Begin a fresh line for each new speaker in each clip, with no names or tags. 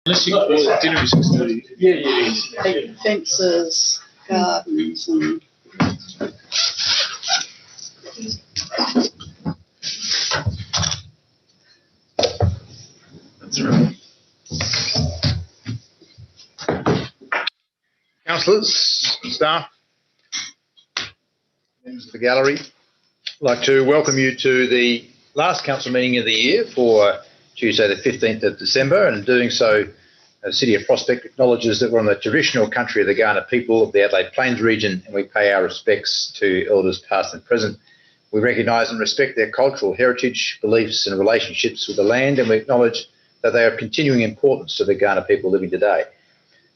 Unless you dinner is 6:30.
Yeah. Fences, gardens, and
That's right.
Councillors, staff, members of the gallery, I'd like to welcome you to the last council meeting of the year for Tuesday the 15th of December, and in doing so, the City of Prospect acknowledges that we're on the traditional country of the Kaurna people of the Adelaide Plains region, and we pay our respects to elders past and present. We recognise and respect their cultural heritage, beliefs and relationships with the land, and we acknowledge that they are of continuing importance to the Kaurna people living today.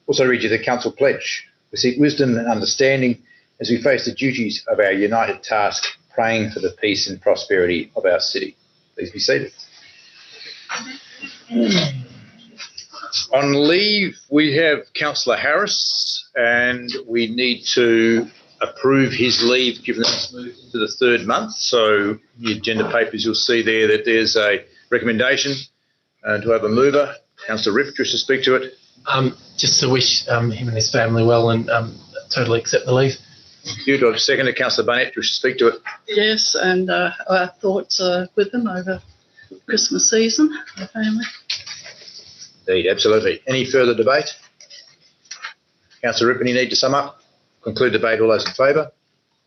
Also read you the Council Pledge. We seek wisdom and understanding as we face the duties of our united task, praying for the peace and prosperity of our city. Please be seated. On leave, we have Councillor Harris, and we need to approve his leave given that it's moved into the third month. So in the agenda papers, you'll see there that there's a recommendation to have a mover. Councillor Riff, just to speak to it.
Just to wish him and his family well and totally accept the leave.
You do have a second to Councillor Barnett, just to speak to it.
yes, and our thoughts are with them over Christmas season, the family.
Indeed, absolutely. Any further debate? Councillor Rippon, you need to sum up. Conclude debate. All those in favour?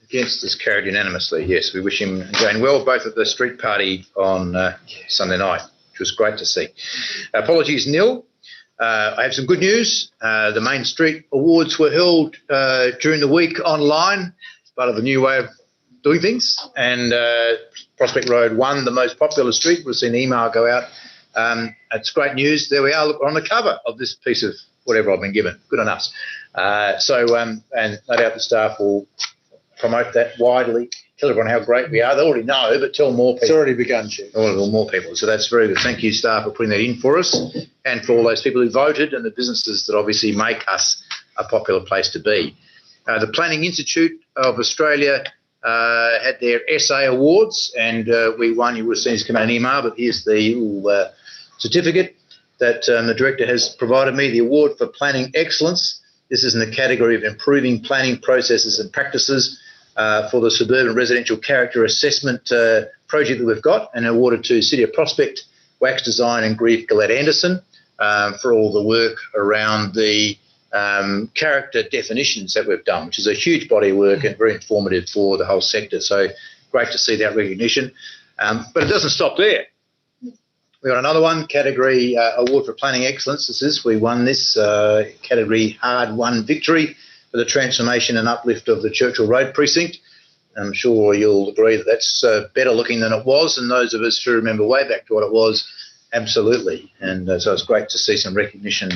Against is carried unanimously. Yes, we wish him and Jane well, both at the street party on Sunday night, which was great to see. Apologies nil. I have some good news. The Main Street Awards were held during the week online as part of a new way of doing things, and Prospect Road won the most popular street. We've seen an email go out. It's great news. There we are. Look, we're on the cover of this piece of whatever I've been given. Good on us. And no doubt the staff will promote that widely. Tell everyone how great we are. They already know, but tell more people.
It's already begun, Chair.
Or more people. So that's very good. Thank you, staff, for putting that in for us, and for all those people who voted and the businesses that obviously make us a popular place to be. The Planning Institute of Australia had their essay awards, and we won. You would have seen us come out an email, but here's the little certificate that the director has provided me, the award for planning excellence. This is in the category of improving planning processes and practices for the suburban residential character assessment project that we've got, and awarded to City of Prospect, Wax Design and Grieve Gillette Anderson for all the work around the character definitions that we've done, which is a huge body of work and very informative for the whole sector. So great to see that recognition. But it doesn't stop there. We've got another one, category award for planning excellence. We won this category hard-won victory for the transformation and uplift of the Churchill Road precinct. I'm sure you'll agree that that's better looking than it was, and those of us who remember way back to what it was, absolutely. And so it's great to see some recognition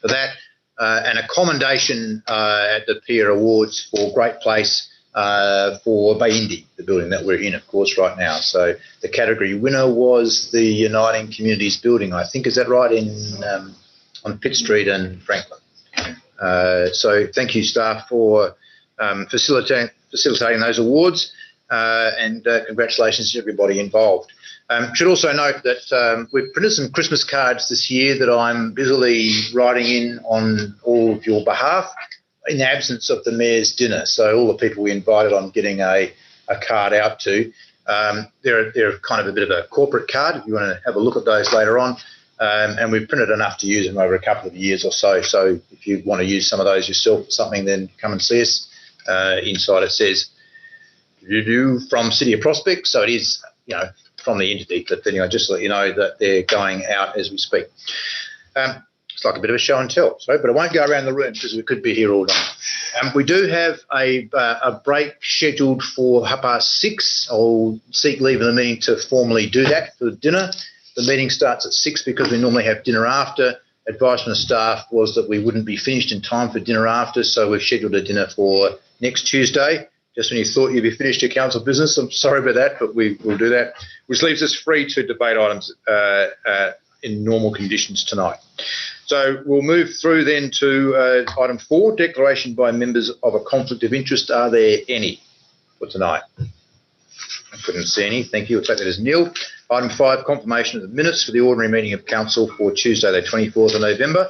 for that. And a commendation at the Peer Awards for Great Place for Bay Indy, the building that we're in, of course, right now. So the category winner was the Uniting Communities building, I think. Is that right, on Pitt Street and Franklin? So thank you, staff, for facilitating those awards, and congratulations to everybody involved. Should also note that we've printed some Christmas cards this year that I'm busily writing in on all of your behalf in the absence of the Mayor's dinner. So all the people we invited, I'm getting a card out to. They're kind of a bit of a corporate card if you want to have a look at those later on. And we've printed enough to use them over a couple of years or so. So if you want to use some of those yourself or something, then come and see us. Inside it says, from City of Prospect. So it is, from the entity, but anyway, just to let you know that they're going out as we speak. It's like a bit of a show and tell, sorry, but I won't go around the room because we could be here all night. We do have a break scheduled for 6:30. I'll seek leave in the meeting to formally do that for dinner. The meeting starts at 6 because we normally have dinner after. Advice from the staff was that we wouldn't be finished in time for dinner after, so we've scheduled a dinner for next Tuesday. Just when you thought you'd be finished your council business. I'm sorry about that, but we will do that, which leaves us free to debate items in normal conditions tonight. So we'll move through then to item 4, declaration by members of a conflict of interest. Are there any for tonight? I couldn't see any. Thank you. We'll take that as nil. Item 5, confirmation of the minutes for the ordinary meeting of council for Tuesday, the 24th of November.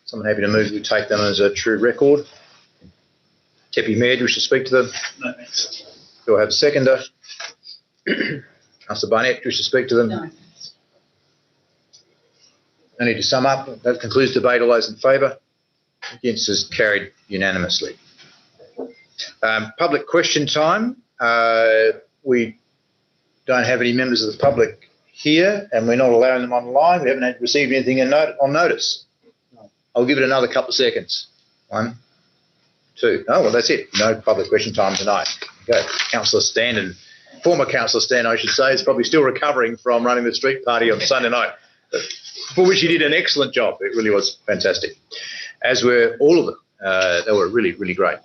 Someone happy to move, we take them as a true record. Deputy Mayor, do you wish to speak to them?
No, thanks.
Do I have a seconder? Councillor Barnett, do you wish to speak to them?
No.
No need to sum up. That concludes debate. All those in favour? Against is carried unanimously. Public question time. We don't have any members of the public here and we're not allowing them online. We haven't received anything on notice. I'll give it another couple of seconds. 1, 2. Oh, well, that's it. No public question time tonight. Go. Councillor Standen, former Councillor Standen, I should say, is probably still recovering from running the street party on Sunday night, for which he did an excellent job. It really was fantastic, as were all of them. They were really, really great.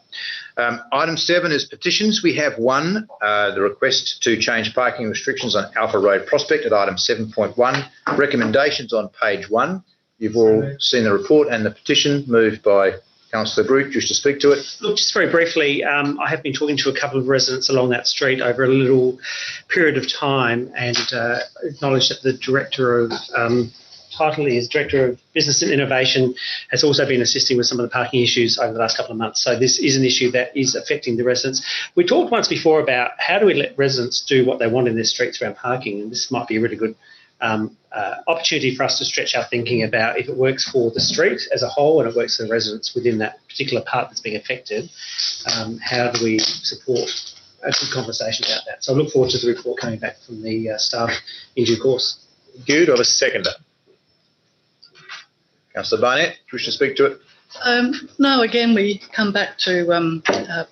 Item 7 is petitions. We have one, the request to change parking restrictions on Alpha Road Prospect at item 7.1. Recommendations on page 1. You've all seen the report and the petition moved by Councillor Groot. Do you wish to speak to it?
Look, just very briefly, I have been talking to a couple of residents along that street over a little period of time and acknowledge that the Director of Director of Business and Innovation has also been assisting with some of the parking issues over the last couple of months. So this is an issue that is affecting the residents. We talked once before about how do we let residents do what they want in their streets around parking, and this might be a really good opportunity for us to stretch our thinking about if it works for the street as a whole and it works for the residents within that particular part that's being affected. How do we support a good conversation about that? So I look forward to the report coming back from the staff in due course.
Good. I have a seconder. Councillor Barnett, do you wish to speak to it?
No, again, we come back to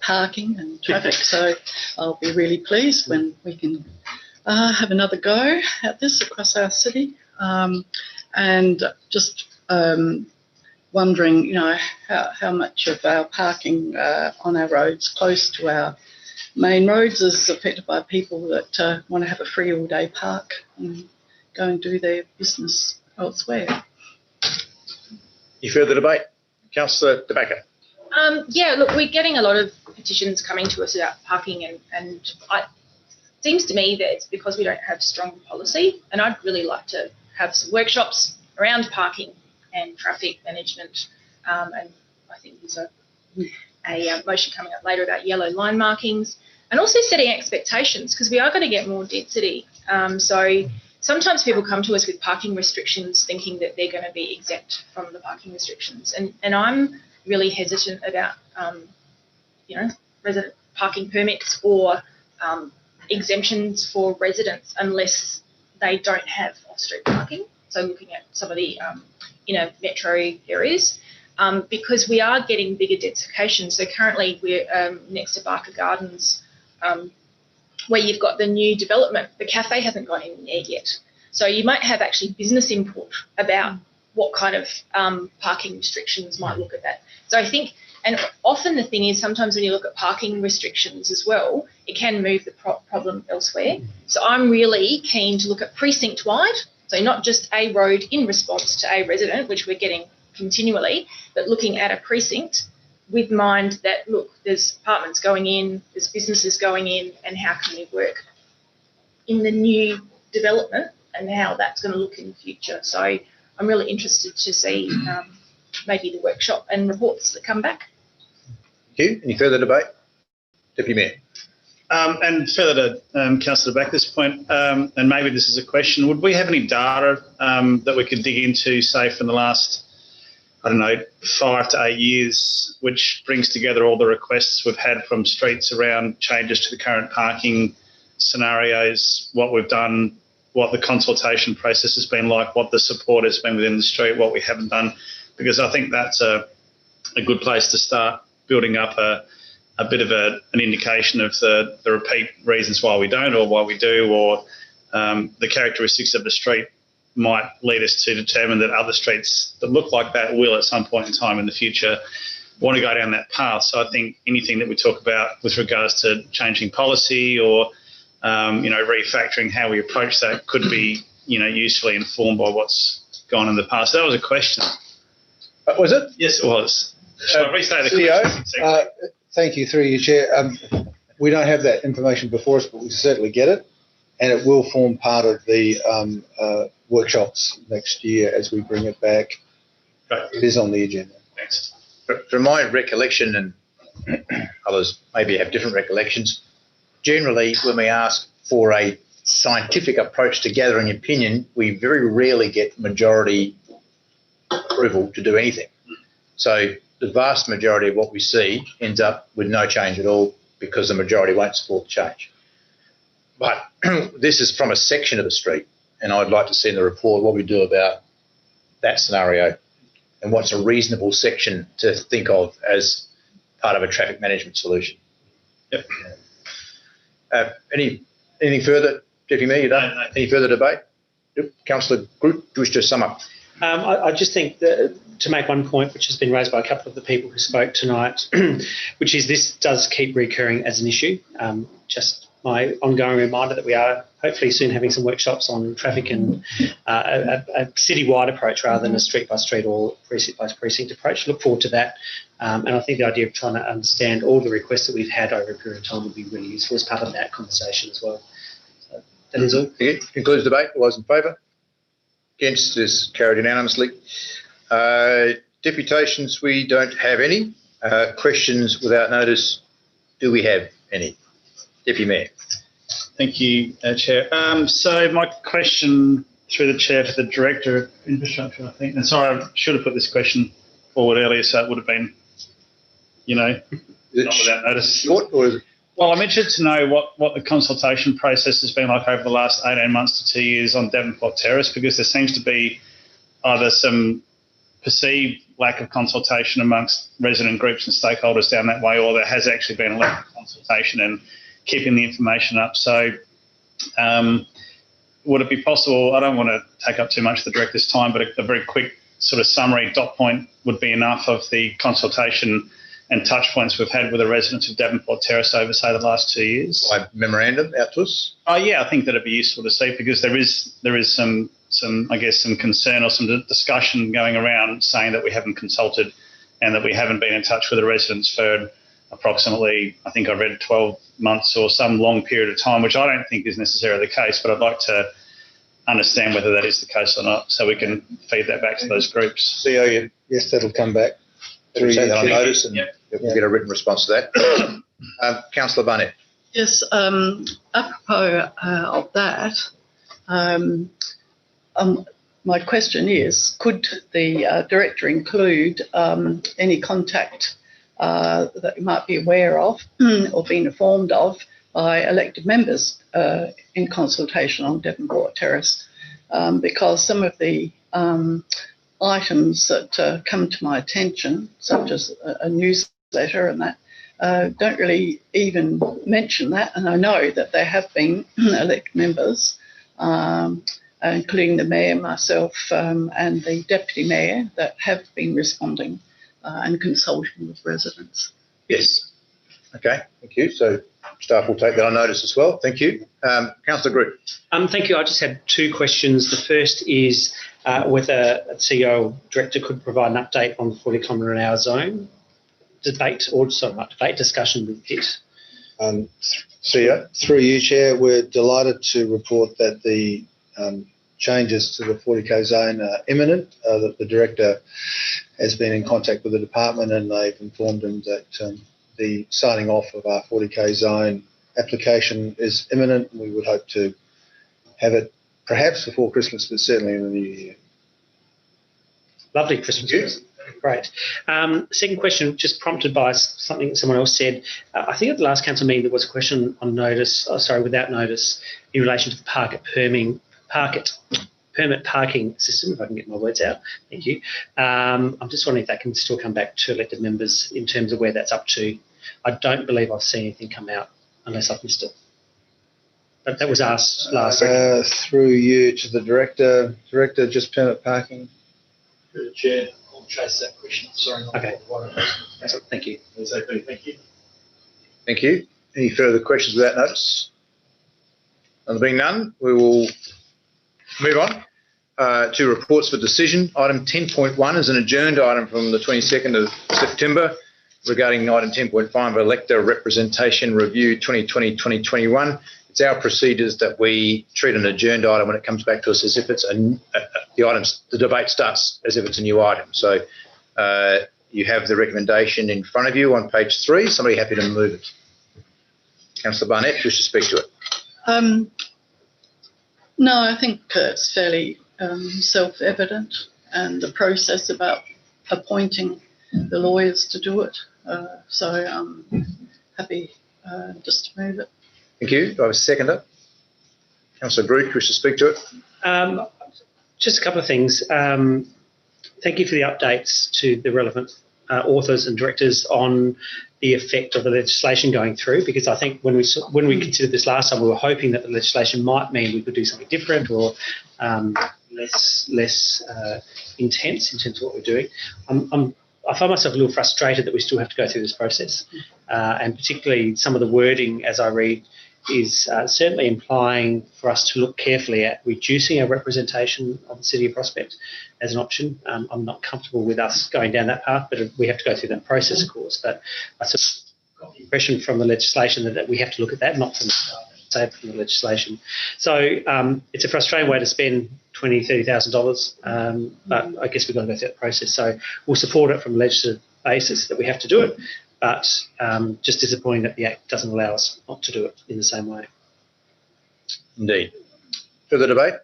parking and traffic, so I'll be really pleased when we can have another go at this across our city. And just wondering, how much of our parking on our roads close to our main roads is affected by people that want to have a free all-day park and go and do their business elsewhere.
Any further debate? Councillor De Backer.
Yeah, look, we're getting a lot of petitions coming to us about parking and it seems to me that it's because we don't have strong policy, and I'd really like to have some workshops around parking and traffic management, and I think there's a motion coming up later about yellow line markings and also setting expectations, because we are going to get more density. So sometimes people come to us with parking restrictions thinking that they're going to be exempt from the parking restrictions. And I'm really hesitant about, resident parking permits or exemptions for residents unless they don't have off-street parking. So looking at some of the metro areas, because we are getting bigger densification. So currently we're next to Barker Gardens, where you've got the new development. The cafe hasn't gone in there yet. So you might have actually business input about what kind of parking restrictions might look at that. So I think, and often the thing is sometimes when you look at parking restrictions as well, it can move the problem elsewhere. So I'm really keen to look at precinct-wide, so not just a road in response to a resident, which we're getting continually, but looking at a precinct with mind that, look, there's apartments going in, there's businesses going in, and how can we work in the new development and how that's going to look in the future. So I'm really interested to see maybe the workshop and reports that come back.
Thank you. Any further debate? Deputy Mayor.
And further to Councillor Back this point, and maybe this is a question, would we have any data that we could dig into, say, from the last, 5 to 8 years, which brings together all the requests we've had from streets around changes to the current parking scenarios, what we've done, what the consultation process has been like, what the support has been within the street, what we haven't done, because I think that's a good place to start building up a bit of an indication of the repeat reasons why we don't or why we do, or the characteristics of the street might lead us to determine that other streets that look like that will at some point in time in the future want to go down that path. So I think anything that we talk about with regards to changing policy or refactoring how we approach that could be usefully informed by what's gone in the past. So that was a question.
Was it?
Yes, it was. Shall I restate the
CEO,
question?
Thank you, through you, Chair. We don't have that information before us, but we certainly get it. and it will form part of the workshops next year as we bring it back.
Right.
It is on the agenda.
Thanks.
From my recollection, and others maybe have different recollections, generally when we ask for a scientific approach to gathering opinion, we very rarely get majority approval to do anything. So the vast majority of what we see ends up with no change at all because the majority won't support the change. But this is from a section of the street, and I'd like to see in the report what we do about that scenario and what's a reasonable section to think of as part of a traffic management solution.
Yep.
Anything further, Deputy Mayor? You don't?
No.
Any further debate? Yep. Councillor Groot, do you wish to sum up?
I just think that to make one point, which has been raised by a couple of the people who spoke tonight, which is this does keep recurring as an issue. Just my ongoing reminder that we are hopefully soon having some workshops on traffic and a city-wide approach rather than a street-by-street or precinct-by-precinct approach. Look forward to that. And I think the idea of trying to understand all the requests that we've had over a period of time would be really useful as part of that conversation as well. So that is all.
Yeah, concludes debate. All those in favour? Against is carried unanimously. Deputations, we don't have any. Questions without notice, do we have any? Deputy Mayor.
Thank you, Chair. So my question through the Chair to the Director of Infrastructure, I think, and sorry, I should have put this question forward earlier, so it would have been, not without notice.
Short or is it?
Well, I'm interested to know what the consultation process has been like over the last 18 months to 2 years on Devonport Terrace, because there seems to be either some perceived lack of consultation amongst resident groups and stakeholders down that way, or there has actually been a lack of consultation and keeping the information up. So would it be possible, I don't want to take up too much of the Director's time, but a very quick sort of summary dot point would be enough of the consultation and touch points we've had with the residents of Devonport Terrace over, say, the last 2 years?
By memorandum out to us?
Oh, yeah, I think that'd be useful to see, because there is some I guess some concern or some discussion going around saying that we haven't consulted and that we haven't been in touch with the residents for approximately, I think I read 12 months or some long period of time, which I don't think is necessarily the case, but I'd like to understand whether that is the case or not, so we can feed that back to those groups.
CEO,
Yes, that'll come back.
you say that on notice and
Yep.
we'll get a written response to that. Councillor Barnett.
Yes, apropos of that, my question is, could the Director include any contact that you might be aware of or been informed of by elected members in consultation on Devonport Terrace? Because some of the items that come to my attention, such as a newsletter and that, don't really even mention that. And I know that there have been elected members, including the Mayor, myself, and the Deputy Mayor, that have been responding and consulting with residents.
Yes. Okay, thank you. So staff will take that on notice as well. Thank you. Councillor Groot.
Thank you. I just had two questions. The first is whether a CEO or Director could provide an update on the 40 kilometre an hour zone discussion with DIT.
CEO.
Through you, Chair, we're delighted to report that the changes to the 40k zone are imminent, that the Director has been in contact with the department and they've informed him that the signing off of our 40k zone application is imminent, and we would hope to have it perhaps before Christmas, but certainly in the new year.
Lovely Christmas present. Great. Second question, just prompted by something that someone else said. I think at the last council meeting there was a question on notice, without notice, in relation to the permit parking system, if I can get my words out. Thank you. I'm just wondering if that can still come back to elected members in terms of where that's up to. I don't believe I've seen anything come out unless I've missed it. But that was asked last week.
Through you to the Director. Director, just permit parking.
Through the Chair, I'll chase that question. Sorry.
Okay. Thank you.
Thank you.
Thank you. Any further questions without notice? There being none, we will move on to reports for decision. Item 10.1 is an adjourned item from the 22nd of September regarding item 10.5, Elector Representation Review 2020-2021. It's our procedures that we treat an adjourned item when it comes back to us as if it's the debate starts as if it's a new item. So you have the recommendation in front of you on page 3. Somebody happy to move it? Councillor Barnett, wish to speak to it.
No, I think it's fairly self-evident, and the process about appointing the lawyers to do it. So I'm happy just to move it.
Thank you. Do I have a seconder? Councillor Groot, wish to speak to it?
Just a couple of things. Thank you for the updates to the relevant authors and directors on the effect of the legislation going through, because I think when we considered this last time, we were hoping that the legislation might mean we could do something different or less intense in terms of what we're doing. I find myself a little frustrated that we still have to go through this process, and particularly some of the wording as I read is certainly implying for us to look carefully at reducing our representation of the City of Prospect as an option. I'm not comfortable with us going down that path, but we have to go through that process, of course. But I sort of got the impression from the legislation that we have to look at that, not from the legislation. So it's a frustrating way to spend $20,000, $30,000, but I guess we've got to go through that process. So we'll support it from a legislative basis that we have to do it, but just disappointing that the Act doesn't allow us not to do it in the same way.
Indeed. Further debate?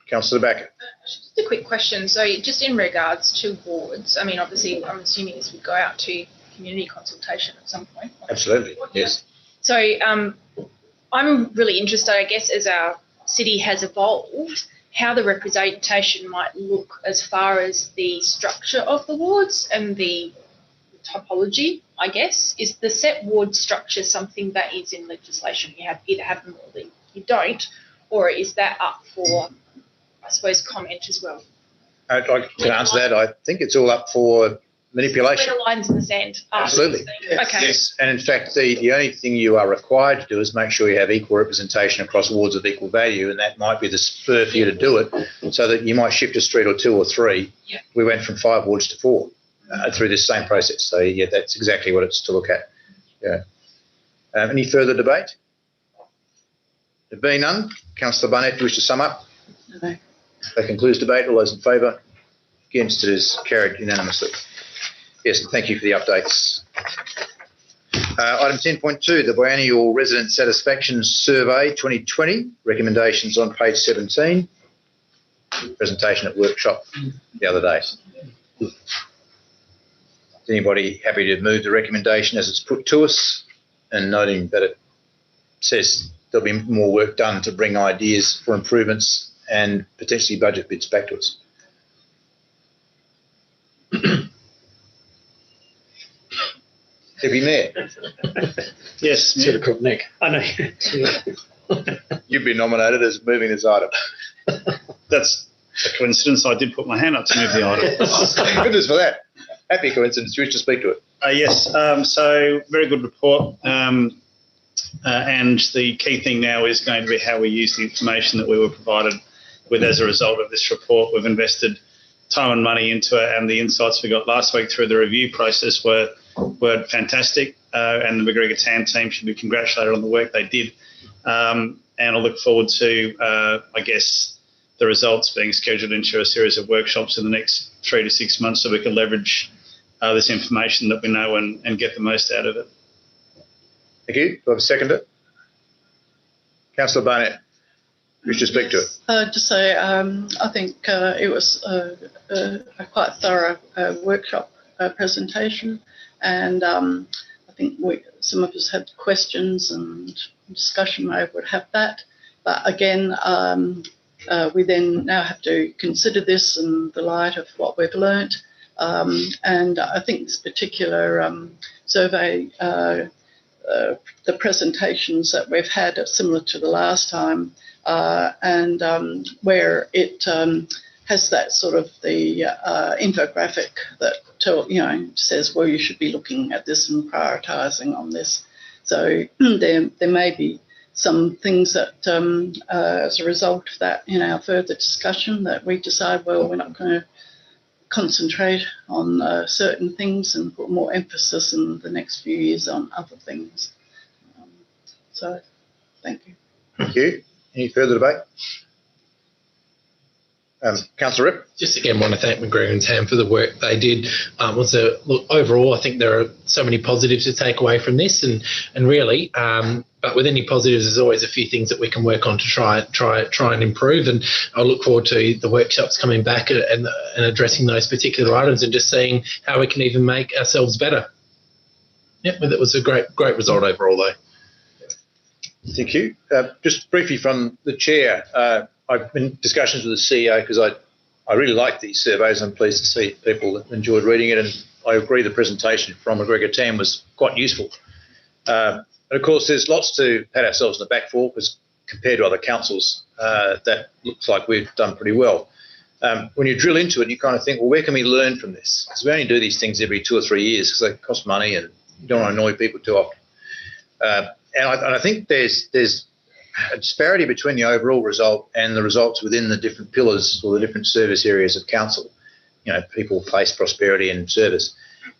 Councillor Backer.
Just a quick question. So just in regards to wards, I mean, obviously I'm assuming this would go out to community consultation at some point.
Absolutely, yes.
So I'm really interested, I guess, as our city has evolved, how the representation might look as far as the structure of the wards and the typology, I guess. Is the set ward structure something that is in legislation? You either have them or you don't, or is that up for, I suppose, comment as well?
I'd like to answer that. I think it's all up for manipulation.
Where the lines in the sand.
Absolutely.
Okay.
Yes, and in fact, the only thing you are required to do is make sure you have equal representation across wards of equal value, and that might be the spur for you to do it, so that you might shift a street or 2 or 3.
Yeah.
We went from 5 wards to 4 through this same process. So, yeah, that's exactly what it's to look at. Yeah. Any further debate? There being none, Councillor Barnett, do you wish to sum up?
No.
That concludes debate. All those in favour? Against? It is carried unanimously. Yes, and thank you for the updates. Item 10.2, the Biannual Resident Satisfaction Survey 2020, recommendations on page 17, presentation at workshop the other day. Is anybody happy to move the recommendation as it's put to us, and noting that it says there'll be more work done to bring ideas for improvements and potentially budget bits back to us? Deputy Mayor.
Yes,
To the crook neck. I know.
You've been nominated as moving this item.
that's a coincidence. I did put my hand up to move the item.
Thank goodness for that. Happy coincidence. You wish to speak to it?
Yes, so very good report. And the key thing now is going to be how we use the information that we were provided with as a result of this report. We've invested time and money into it, and the insights we got last week through the review process were fantastic, and the McGregor TAM team should be congratulated on the work they did. And I look forward to, I guess, the results being scheduled into a series of workshops in the next 3 to 6 months, so we can leverage this information that we know and get the most out of it.
Thank you. Do I have a seconder? Councillor Barnett, wish to speak to it?
Just say, I think it was a quite thorough workshop presentation, and I think some of us had questions and discussion. I would have that, but again, we then now have to consider this in the light of what we've learnt, and I think this particular survey, the presentations that we've had are similar to the last time, and where it has that sort of the infographic that says, well, you should be looking at this and prioritising on this. So there may be some things that, as a result of that, in our further discussion, that we decide, well, we're not going to concentrate on certain things and put more emphasis in the next few years on other things. So, thank you.
Thank you. Any further debate? Councillor Rip.
Just again want to thank McGregor and Tam for the work they did. Look, overall, I think there are so many positives to take away from this, and really, but with any positives, there's always a few things that we can work on to try and improve. And I look forward to the workshops coming back and addressing those particular items and just seeing how we can even make ourselves better. Yep, it was a great result overall, though.
Thank you. Just briefly from the chair. I've been in discussions with the CEO because I really like these surveys. I'm pleased to see people that enjoyed reading it, and I agree the presentation from McGregor Tam was quite useful. And of course, there's lots to pat ourselves on the back for, because compared to other councils, that looks like we've done pretty well. When you drill into it, you kind of think, well, where can we learn from this? Because we only do these things every 2 or 3 years because they cost money and you don't want to annoy people too often. And I think there's a disparity between the overall result and the results within the different pillars or the different service areas of council. You know, people, place, prosperity and service.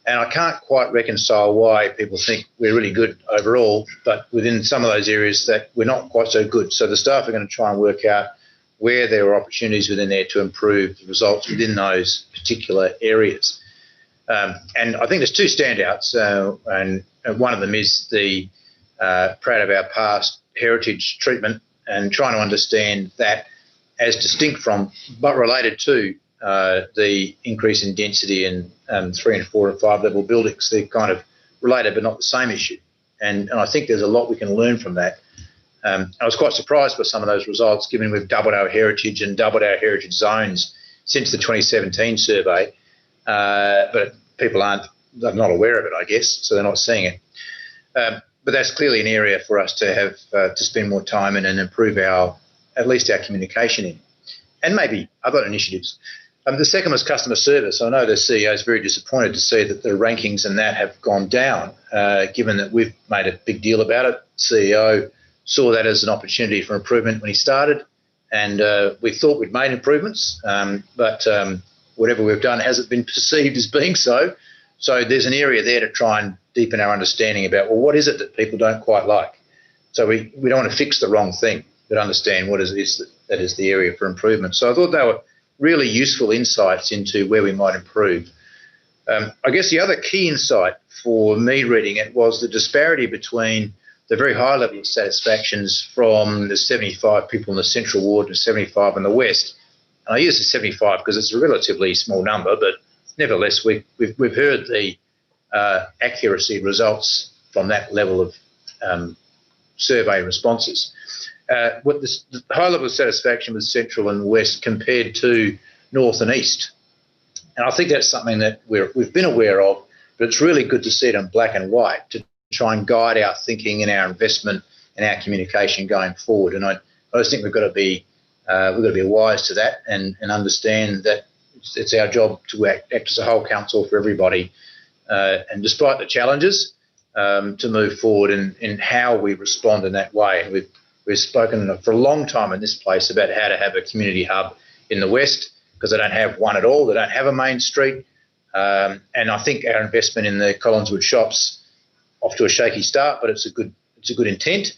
And I can't quite reconcile why people think we're really good overall, but within some of those areas that we're not quite so good. So the staff are going to try and work out where there are opportunities within there to improve the results within those particular areas. And I think there's 2 standouts, and one of them is the proud of our past heritage treatment, and trying to understand that as distinct from but related to the increase in density in 3 and 4 and 5 level buildings. They're kind of related but not the same issue, and I think there's a lot we can learn from that. I was quite surprised by some of those results, given we've doubled our heritage and doubled our heritage zones since the 2017 survey, but people they're not aware of it, I guess, so they're not seeing it. But that's clearly an area for us to have to spend more time in and improve at least our communication in, and maybe other initiatives. The second was customer service. I know the CEO is very disappointed to see that the rankings and that have gone down, given that we've made a big deal about it. CEO saw that as an opportunity for improvement when he started, and we thought we'd made improvements, but whatever we've done hasn't been perceived as being so. So there's an area there to try and deepen our understanding about, well, what is it that people don't quite like? So we don't want to fix the wrong thing, but understand what is that is the area for improvement. So I thought they were really useful insights into where we might improve. I guess the other key insight for me reading it was the disparity between the very high level of satisfactions from the 75 people in the Central Ward and 75 in the West. And I use the 75 because it's a relatively small number, but nevertheless, we've heard the accuracy results from that level of survey responses. What the high level of satisfaction with Central and West compared to North and East. And I think that's something that we've been aware of, but it's really good to see it in black and white to try and guide our thinking and our investment and our communication going forward. And I just think we've got to be wise to that and understand that it's our job to act as a whole council for everybody, and despite the challenges, to move forward in how we respond in that way. And we've spoken for a long time in this place about how to have a community hub in the West, because they don't have one at all. They don't have a main street, and I think our investment in the Collinswood shops off to a shaky start, but it's a good intent.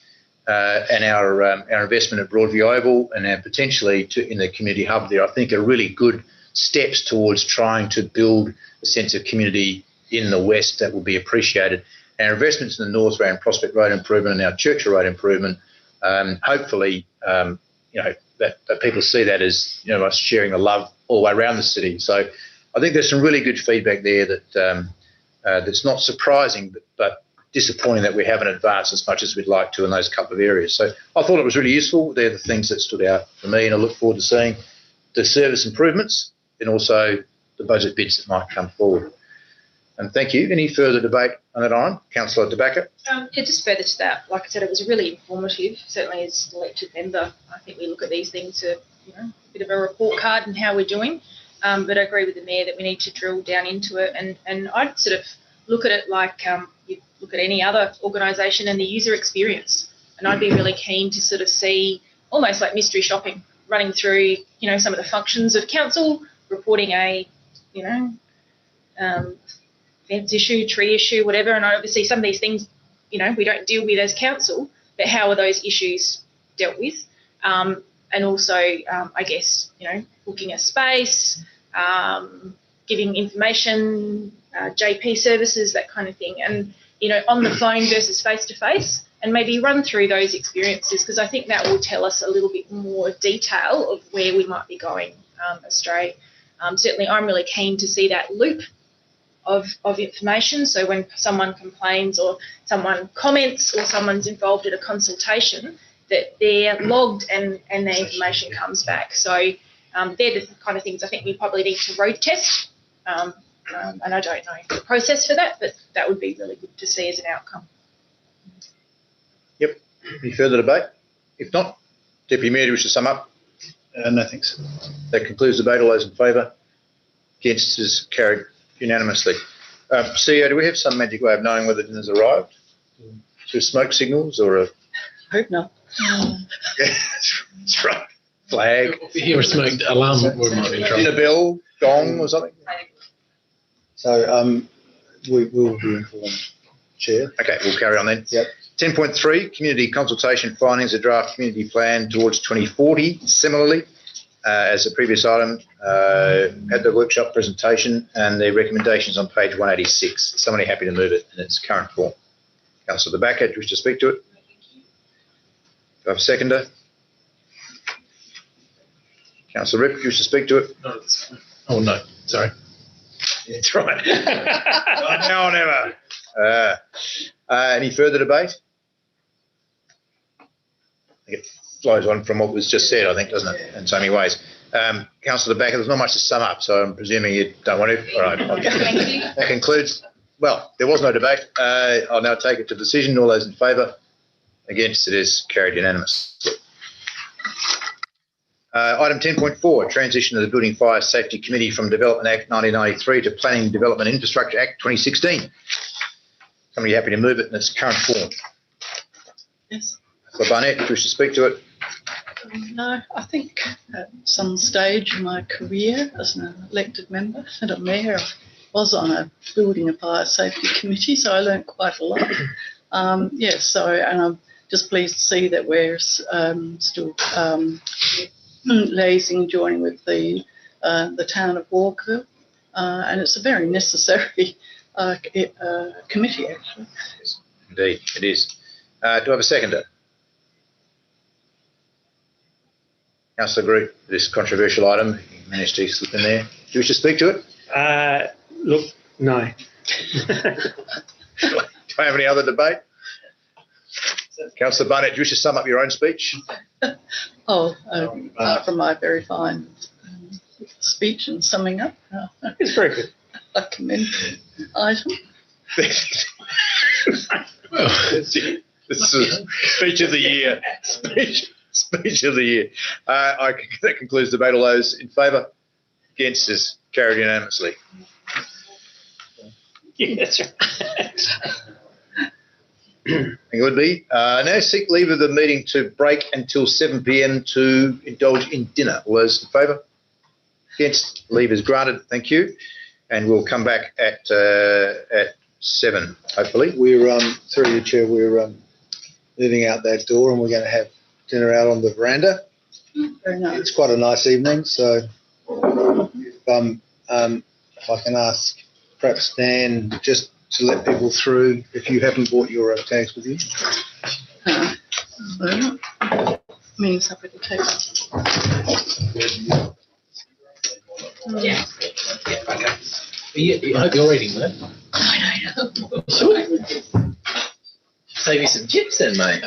And our investment at Broadview Oval and our potentially in the community hub there, I think, are really good steps towards trying to build a sense of community in the West that will be appreciated. Our investments in the North around Prospect Road improvement and our Churchill Road improvement, hopefully, that people see that as us sharing the love all the way around the city. So I think there's some really good feedback there that that's not surprising, but disappointing that we haven't advanced as much as we'd like to in those couple of areas. So I thought it was really useful. They're the things that stood out for me, and I look forward to seeing the service improvements and also the budget bids that might come forward. And thank you. Any further debate on that item? Councillor De Backer.
Just further to that, like I said, it was really informative. Certainly as an elected member, I think we look at these things to, a bit of a report card and how we're doing. But I agree with the Mayor that we need to drill down into it. And I'd sort of look at it like you look at any other organisation and the user experience. And I'd be really keen to sort of see almost like mystery shopping, running through, some of the functions of council, reporting a, fence issue, tree issue, whatever. And obviously some of these things, we don't deal with as council, but how are those issues dealt with. And also, I guess, booking a space, giving information, JP services, that kind of thing. And, on the phone versus face-to-face, and maybe run through those experiences, because I think that will tell us a little bit more detail of where we might be going astray. Certainly, I'm really keen to see that loop of information. So when someone complains or someone comments or someone's involved in a consultation, that they're logged and their information comes back. So they're the kind of things I think we probably need to road test. And I don't know the process for that, but that would be really good to see as an outcome.
Yep. Any further debate? If not, Deputy Mayor, do you wish to sum up?
No, thanks.
That concludes debate. All those in favour? Against is carried unanimously. CEO, do we have some magic way of knowing whether dinner's arrived? Through smoke signals or a...
Hope not.
Yeah, that's right. Flag.
If you hear a smoked alarm, we might be in trouble.
Dinner bell, gong or something?
So we will be informed, Chair.
Okay, we'll carry on then.
Yep.
10.3, community consultation findings, a draft community plan towards 2040. Similarly, as the previous item, had the workshop presentation and the recommendations on page 186. Somebody happy to move it in its current form? Councillor Backer, do you wish to speak to it? Do I have a seconder? Councillor Ripp, do you wish to speak to it?
Not at this point. Oh, no, sorry.
That's right. Not now or never. Any further debate? I think it flows on from what was just said, I think, doesn't it, in so many ways. Councillor Backer, there's not much to sum up, so I'm presuming you don't want to. All right.
Thank you.
That concludes. Well, there was no debate. I'll now take it to decision. All those in favour? Against, it is carried unanimously. Item 10.4, transition of the Building Fire Safety Committee from Development Act 1993 to Planning Development Infrastructure Act 2016. Somebody happy to move it in its current form?
Yes.
Councillor Barnett, do you wish to speak to it?
No, I think at some stage in my career as an elected member and a mayor, I was on a building and fire safety committee, so I learned quite a lot. Yes, so, and I'm just pleased to see that we're still liaising and joining with the town of Walkerville, and it's a very necessary committee, actually.
Indeed, it is. Do I have a seconder? Councillor Group, this controversial item, you managed to slip in there. Do you wish to speak to it?
Look, no.
Do I have any other debate? Councillor Barnett, do you wish to sum up your own speech?
Apart from my very fine speech and summing up,
It's very good.
I commend the item.
This is speech of the year. Speech of the year. That concludes the debate. All those in favour? Against is carried unanimously.
Yeah, that's right.
It would be. Now seek leave of the meeting to break until 7 p.m. to indulge in dinner. All those in favour? Against? Leave is granted. Thank you. And we'll come back at 7, hopefully.
We're through you, Chair. We're moving out that door, and we're going to have dinner out on the veranda.
Very nice.
It's quite a nice evening, so if I can ask perhaps Dan just to let people through if you haven't brought your tags with you.
Means I better take
Yeah.
I hope you're reading that.
I know.
Sure. Save you some chips then, mate.